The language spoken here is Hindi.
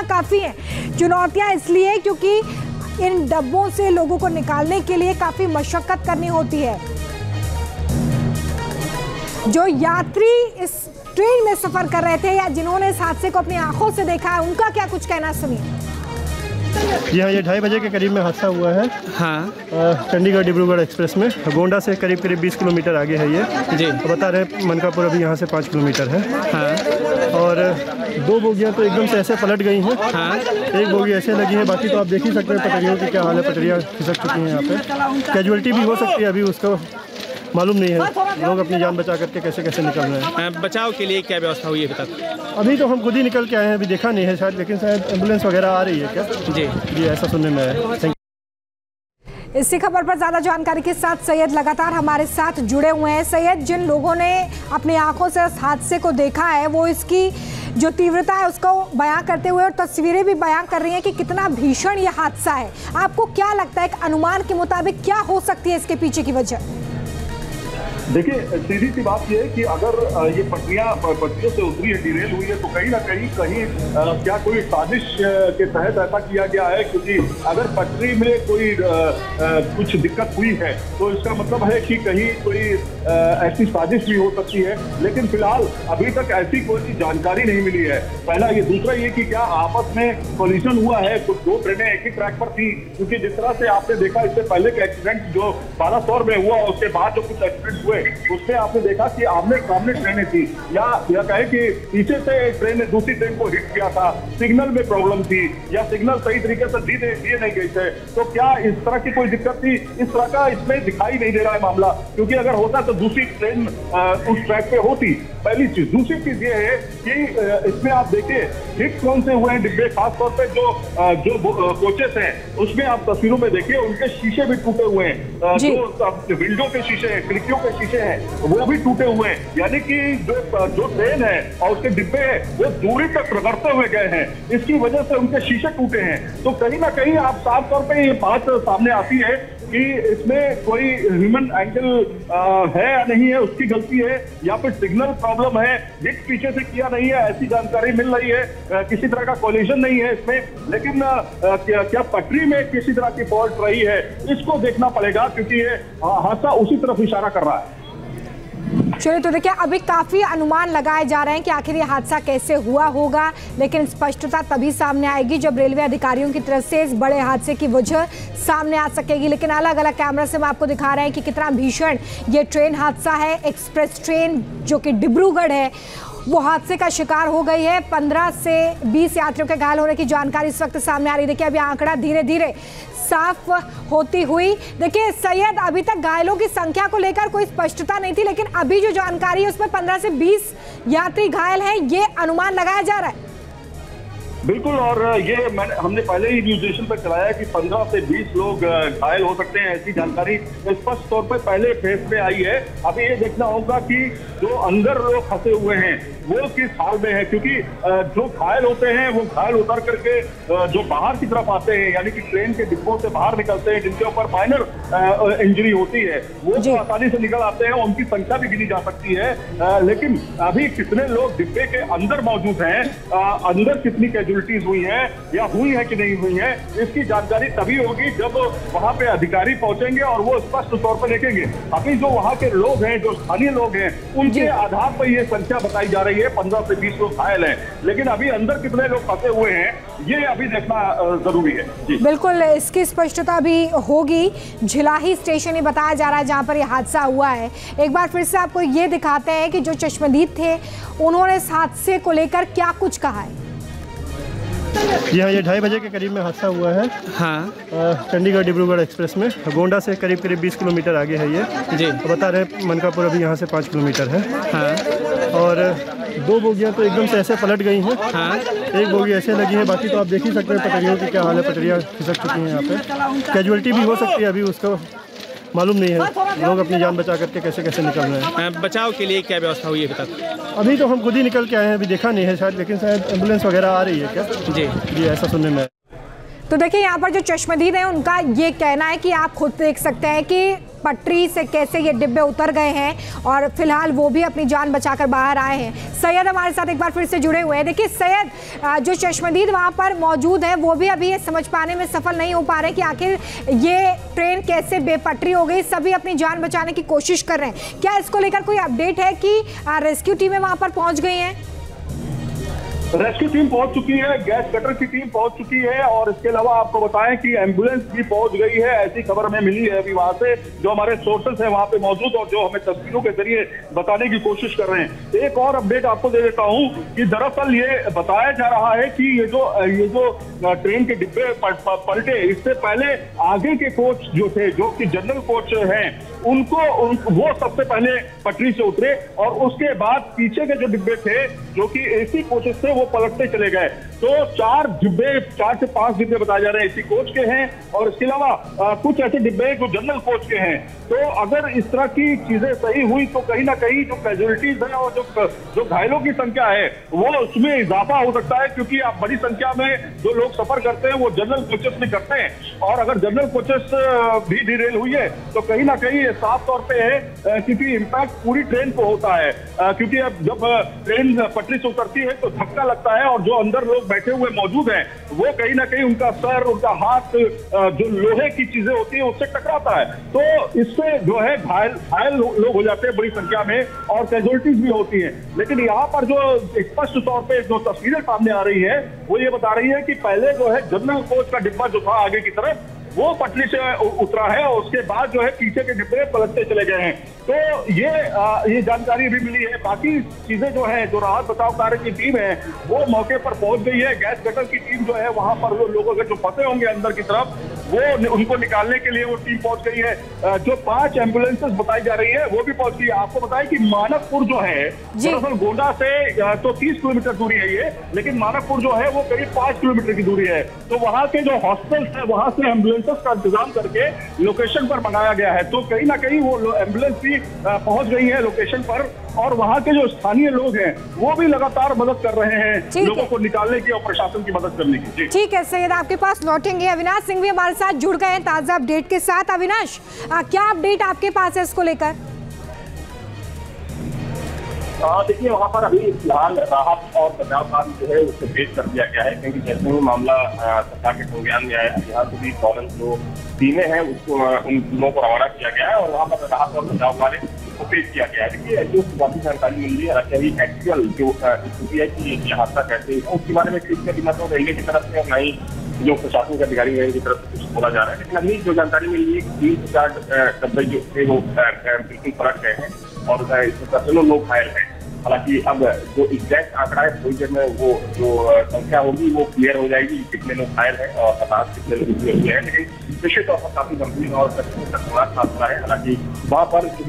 चुनौतियां काफ़ी हैं। चुनौतियां इसलिए क्योंकि इन डब्बों से लोगों को निकालने के लिए काफ़ी मशक्कत करनी होती है। जो यात्री इस ट्रेन में सफ़र कर रहे थे या जिन्होंने इस हादसे को अपनी आंखों से देखा है, उनका क्या कुछ कहना, सुनिए। जी हाँ, ये 2:30 बजे के करीब में हादसा हुआ है। हाँ, चंडीगढ़ डिब्रूगढ़ एक्सप्रेस में। गोंडा से करीब 20 किलोमीटर आगे है ये जी। तो बता रहे मनकापुर अभी यहाँ से 5 किलोमीटर है। हाँ, और 2 बोगियाँ तो एकदम से ऐसे पलट गई हैं। हाँ, एक बोगी ऐसे लगी है, बाकी तो आप देख ही सकते हैं पटरियों की क्या हाल है। पटरियाँ खिसक चुकी हैं यहाँ पे। कैजुअलिटी भी हो सकती है, अभी उसका मालूम नहीं है। लोग अपनी जान बचा करके कैसे कैसे निकल रहे हैं। बचाव के लिए क्या व्यवस्था हुई है अभी तक? अभी तो हम खुद ही निकल के आए हैं, अभी देखा नहीं है शायद, लेकिन शायद एम्बुलेंस वगैरह आ रही है क्या? जी, ऐसा सुनने में आया। इसी खबर पर ज्यादा जानकारी के साथ सैयद लगातार हमारे साथ जुड़े हुए हैं। सैयद, जिन लोगों ने अपनी आंखों से इस हादसे को देखा है वो इसकी जो तीव्रता है उसको बयां करते हुए और तस्वीरें भी बयां कर रही हैं कि कितना भीषण ये हादसा है। आपको क्या लगता है, एक अनुमान के मुताबिक क्या हो सकती है इसके पीछे की वजह? देखिए, सीधी सी बात यह है कि अगर ये पटरियों से उतरी है, डिरेल हुई है, तो कहीं ना कहीं क्या कोई साजिश के तहत ऐसा किया गया है। क्योंकि अगर पटरी में कोई कुछ दिक्कत हुई है तो इसका मतलब है कि कहीं कोई ऐसी साजिश भी हो सकती है। लेकिन फिलहाल अभी तक ऐसी कोई जानकारी नहीं मिली है। पहला ये, दूसरा ये कि क्या आपस में कोलिजन हुआ है, कुछ 2 ट्रेनें एक ही ट्रैक पर थी। क्योंकि जिस तरह से आपने देखा इससे पहले के एक्सीडेंट जो 1200 में हुआ, उसके बाद जो कुछ एक्सीडेंट हुए उसमें आपने देखा कि आमने सामने ट्रेनें थी, या कहे कि पीछे से ट्रेन ने दूसरी ट्रेन को हिट किया था, सिग्नल में प्रॉब्लम थी या सिग्नल सही तरीके से दिए नहीं गए थे। तो क्या इस तरह की कोई दिक्कत थी? इस तरह का इसमें दिखाई नहीं दे रहा है मामला, क्योंकि अगर होता तो दूसरी ट्रेन उस ट्रैक पे होती। पहली चीज। दूसरी चीज ये है कि इसमें आप देखिए हिट कौन से हुए हैं डिब्बे, खासतौर पे जो कोचेस हैं उसमें आप तस्वीरों में देखिए उनके शीशे भी टूटे हुए हैं। जो विंडो के शीशे हैं, खिड़कियों के शीशे हैं, वो भी टूटे हुए हैं। यानी कि जो ट्रेन है और उसके डिब्बे हैं वो दूरी तक रगड़ते हुए गए हैं, इसकी वजह से उनके शीशे टूटे हैं। तो कहीं ना कहीं आप साफ तौर पे ये बात सामने आती है कि इसमें कोई ह्यूमन एंगल है या नहीं है, उसकी गलती है, या फिर सिग्नल प्रॉब्लम है, हिट पीछे से किया नहीं है, ऐसी जानकारी मिल रही है। किसी तरह का कोलिजन नहीं है इसमें, लेकिन क्या पटरी में किसी तरह की फॉल्ट रही है, इसको देखना पड़ेगा, क्योंकि ये हादसा उसी तरफ इशारा कर रहा है। चलिए, तो देखिए अभी काफ़ी अनुमान लगाए जा रहे हैं कि आखिर ये हादसा कैसे हुआ होगा, लेकिन स्पष्टता तभी सामने आएगी जब रेलवे अधिकारियों की तरफ से इस बड़े हादसे की वजह सामने आ सकेगी। लेकिन अलग अलग कैमरा से हम आपको दिखा रहे हैं कि कितना भीषण ये ट्रेन हादसा है। एक्सप्रेस ट्रेन जो कि डिब्रूगढ़ है वो हादसे का शिकार हो गई है। 15 से 20 यात्रियों के घायल होने की जानकारी इस वक्त सामने आ रही है। देखिए अभी आंकड़ा धीरे धीरे साफ होती हुई। देखिए सैयद, अभी तक घायलों की संख्या को लेकर कोई स्पष्टता नहीं थी, लेकिन अभी जो जानकारी है उसमें 15 से 20 यात्री घायल हैं, ये अनुमान लगाया जा रहा है। बिल्कुल, और ये हमने पहले ही न्यूज स्टेशन पर चलाया कि 15 से 20 लोग घायल हो सकते हैं, ऐसी जानकारी स्पष्ट तौर पर पहले फेज में आई है। अभी ये देखना होगा कि जो अंदर लोग फंसे हुए हैं वो किस हाल में है, क्योंकि जो घायल होते हैं वो घायल उतर करके जो बाहर की तरफ आते हैं, यानी कि ट्रेन के डिब्बों से बाहर निकलते हैं, जिनके ऊपर माइनर इंजरी होती है, वो तो आसानी से निकल आते हैं, उनकी संख्या भी गिनी जा सकती है। लेकिन अभी कितने लोग डिब्बे के अंदर मौजूद हैं, अंदर कितनी कैजुअलिटीज हुई हैं या हुई है कि नहीं हुई है, इसकी जानकारी तभी होगी जब वहां पे अधिकारी पहुंचेंगे और वो स्पष्ट तौर पर देखेंगे। अभी जो वहां के लोग हैं, जो स्थानीय लोग हैं, उनके आधार पर ये संख्या बताई जा रही है 15 से 20 लोग घायल हैं, लेकिन अभी अंदर कितने लोग फंसे हुए हैं ये अभी देखना जरूरी है। जी बिल्कुल, इसकी स्पष्टता भी होगी। झिलाही स्टेशन ही बताया जा रहा है जहां पर यह हादसा हुआ है। एक बार फिर से आपको ये दिखाते हैं कि जो चश्मदीद थे उन्होंने इस हादसे को लेकर क्या कुछ कहा है। जी हाँ, ये 2:30 बजे के करीब में हादसा हुआ है। हाँ, चंडीगढ़ डिब्रूगढ़ एक्सप्रेस में। गोंडा से करीब 20 किलोमीटर आगे है ये जी। तो बता रहे मनकापुर अभी यहाँ से 5 किलोमीटर है। हाँ, और 2 बोगियाँ तो एकदम से ऐसे पलट गई हैं। हाँ, एक बोगी ऐसे लगी है, बाकी तो आप देख ही सकते हैं पटरियों की क्या हाल है। पटरियाँ खिसक चुकी हैं यहाँ पे। कैजुअलिटी भी हो सकती है, अभी उसका मालूम नहीं है। लोग अपनी जान बचा करके कैसे कैसे निकल रहे हैं। बचाव के लिए क्या व्यवस्था हुई है अभी तक? अभी तो हम खुद ही निकल के आए हैं, अभी देखा नहीं है शायद, लेकिन शायद एम्बुलेंस वगैरह आ रही है क्या? जी, ऐसा सुनने में। तो देखिए यहाँ पर जो चश्मदीद हैं उनका ये कहना है कि आप खुद देख सकते हैं कि पटरी से कैसे ये डिब्बे उतर गए हैं और फिलहाल वो भी अपनी जान बचाकर बाहर आए हैं। सैयद हमारे साथ एक बार फिर से जुड़े हुए हैं। देखिए सैयद, जो चश्मदीद वहाँ पर मौजूद है वो भी अभी ये समझ पाने में सफल नहीं हो पा रहे कि आखिर ये ट्रेन कैसे बेपटरी हो गई। सभी अपनी जान बचाने की कोशिश कर रहे हैं। क्या इसको लेकर कोई अपडेट है कि रेस्क्यू टीमें वहाँ पर पहुँच गई हैं? रेस्क्यू टीम पहुंच चुकी है, गैस कटर की टीम पहुंच चुकी है और इसके अलावा आपको बताएं कि एम्बुलेंस भी पहुंच गई है। ऐसी खबर हमें मिली है अभी वहां से, जो हमारे सोर्सेस हैं वहां पे मौजूद और जो हमें तस्वीरों के जरिए बताने की कोशिश कर रहे हैं। एक और अपडेट आपको दे देता हूं कि दरअसल ये बताया जा रहा है कि ये जो ट्रेन के डिब्बे पलटे, इससे पहले आगे के कोच जो थे, जो कि जनरल कोच हैं, वो सबसे पहले पटरी से उतरे और उसके बाद पीछे के जो डिब्बे थे जो कि एसी कोचेस थे वो पलटते चले गए। तो 4 से 5 डिब्बे बताए जा रहे हैं एसी कोच के हैं और इसके अलावा कुछ ऐसे डिब्बे जो जनरल कोच के हैं। तो अगर इस तरह की चीजें सही हुई तो कहीं ना कहीं जो कैजुअलिटीज है और जो घायलों की संख्या है वो उसमें इजाफा हो सकता है, क्योंकि आप बड़ी संख्या में जो लोग सफर करते हैं वो जनरल कोचेस में करते हैं और अगर जनरल कोचेस भी डिरेल हुई है तो कहीं ना कहीं ये साफ तौर पे है, क्योंकि इम्पैक्ट पूरी ट्रेन को होता है। क्योंकि अब जब ट्रेन पटरी से उतरती है तो धक्का लगता है और जो अंदर लोग बैठे हुए मौजूद हैं वो कहीं ना कहीं उनका सर, उनका हाथ, जो लोहे की चीजें होती है उससे टकराता है। तो इससे जो है घायल लोग हो जाते हैं बड़ी संख्या में और कैजुअलिटीज भी होती हैं। लेकिन यहाँ पर जो स्पष्ट तौर पे जो तस्वीरें सामने आ रही है वो ये बता रही है कि पहले जो है जनरल कोच का डिब्बा जो था आगे की तरफ वो पटरी से उतरा है और उसके बाद जो है पीछे के डिब्बे पलटते चले गए हैं। तो ये जानकारी भी मिली है। बाकी चीजें जो है, जो राहत बचाव कार्य की टीम है वो मौके पर पहुंच गई है। गैस कटर की टीम जो है वहां पर वो लोगों के जो फंसे होंगे अंदर की तरफ वो उनको निकालने के लिए वो टीम पहुंच गई है। जो 5 एम्बुलेंसेस बताई जा रही है वो भी पहुंच गई है। आपको बताएं कि मानकपुर जो है दरअसल गोंडा से तो 30 किलोमीटर दूरी है ये, लेकिन मानकपुर जो है वो करीब 5 किलोमीटर की दूरी है। तो वहां के जो हॉस्पिटल्स है वहां से एम्बुलेंसेस का इंतजाम करके लोकेशन पर मंगाया गया है। तो कहीं ना कहीं वो एम्बुलेंस भी पहुंच गई है लोकेशन पर और वहां के जो स्थानीय लोग हैं वो भी लगातार मदद कर रहे हैं लोगों को निकालने की और प्रशासन की मदद करने की। ठीक है सैयद, आपके पास लौटेंगे। अविनाश सिंह भी हमारे साथ जुड़ गए हैं ताजा अपडेट के साथ। अविनाश, क्या अपडेट आपके पास है इसको लेकर? देखिए वहाँ पर अभी फिलहाल राहत और बचाव कार्य जो है उसको तेज कर दिया गया है, क्योंकि जैसे ही मामला सरकार के संज्ञान में आया यहाँ से भी फौरन जो टीमें हैं उसको उन टीमों को रवाना किया गया है और वहाँ पर राहत और बचाव कार्य को तेज किया गया है। देखिए जो काफी जानकारी मिल रही है, हालांकि एक्चुअल जो स्थिति है कि ये हादसा कैसे है उसके बारे में किसी का तो रेलवे की तरफ से और नहीं जो प्रशासन के अधिकारी है की तरफ से कुछ बोला जा रहा है। लेकिन अभी जो जानकारी मिल रही है 3 से 4 डब्बे जो थे वो बिल्कुल पलट गए हैं और इसमें दर्जनों लोग घायल हैं। हालांकि अब जो एग्जैक्ट आंकड़ा है थोड़ी देर में वो जो संख्या होगी वो क्लियर हो जाएगी, कितने लोग घायल हैं और हताहत कितने लोग हुए हैं। लेकिन निश्चित तौर पर काफी गंभीर और खतरनाक हादसा है। हालांकि वहाँ पर किसी